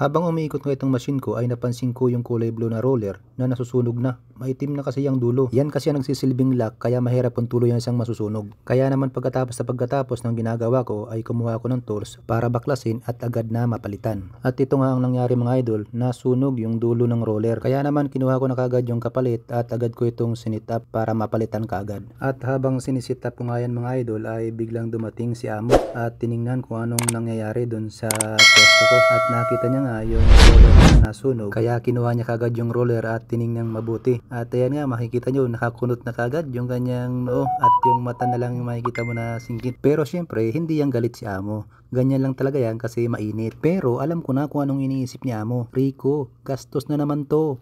Habang umiikot nga itong machine ko ay napansin ko yung kulay blue na roller na nasusunog na. Maitim na kasi yung dulo. Yan kasi ang nagsisilbing lock kaya mahirap kung tuloy ang isang masusunog. Kaya naman pagkatapos ng ginagawa ko ay kumuha ko ng tools para baklasin at agad na mapalitan. At ito nga ang nangyari mga idol, nasunog yung dulo ng roller. Kaya naman kinuha ko na kagad yung kapalit at agad ko itong sinit up para mapalitan kaagad. At habang sinisit up ko nga yan mga idol ay biglang dumating si amo at tiningnan kung anong nangyayari dun sa pwesto ko at nakita niya nga yung roller na nasunog, kaya kinuha niya kagad yung roller at tiningnan mabuti. At ayan nga, makikita nyo nakakunot na kagad yung kanyang noo at yung mata na lang yung makikita mo na singkit. Pero syempre hindi yan galit si amo, ganyan lang talaga yan kasi mainit. Pero alam ko na kung anong iniisip ni amo. Rico, gastos na naman to.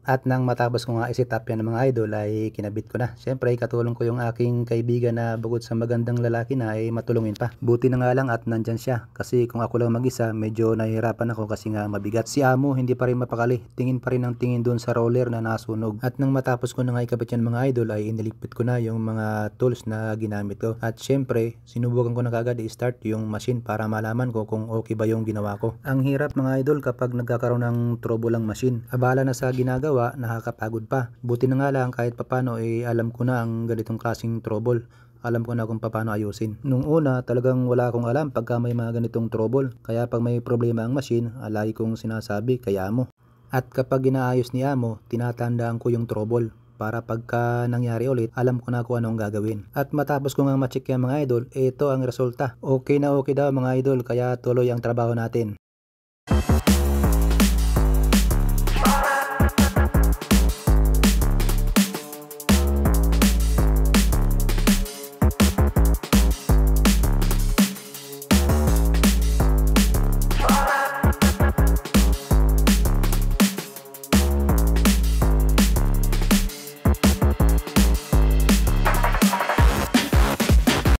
At nang matapos ko nga i-set up yan ng mga idol ay kinabit ko na. Siyempre katulong ko yung aking kaibigan na bukod sa magandang lalaki na ay matulungin pa. Buti na nga lang at nandyan siya. Kasi kung ako lang mag-isa medyo nahihirapan ako kasi nga mabigat. Si amo hindi pa rin mapakali. Tingin pa rin ang tingin doon sa roller na nasunog. At nang matapos ko na nga ikabit yan mga idol ay iniligpit ko na yung mga tools na ginamit ko. At siyempre sinubukan ko na kagad i-start yung machine para malaman ko kung okay ba yung ginawa ko. Ang hirap mga idol kapag nagkakaroon ng trouble ang machine. Abala na sa ginagawa, nakakapagod pa. Buti na nga lang kahit papano alam ko na ang ganitong klaseng trouble. Alam ko na kung paano ayusin. Nung una talagang wala akong alam pagka may mga ganitong trouble. Kaya pag may problema ang machine, lagi kong sinasabi kay amo. At kapag inaayos ni amo, tinatandaan ko yung trouble. Para pagka nangyari ulit, alam ko na kung anong gagawin. At matapos ko nga ma-check yung mga idol, ito ang resulta. Okay na okay daw mga idol, kaya tuloy ang trabaho natin.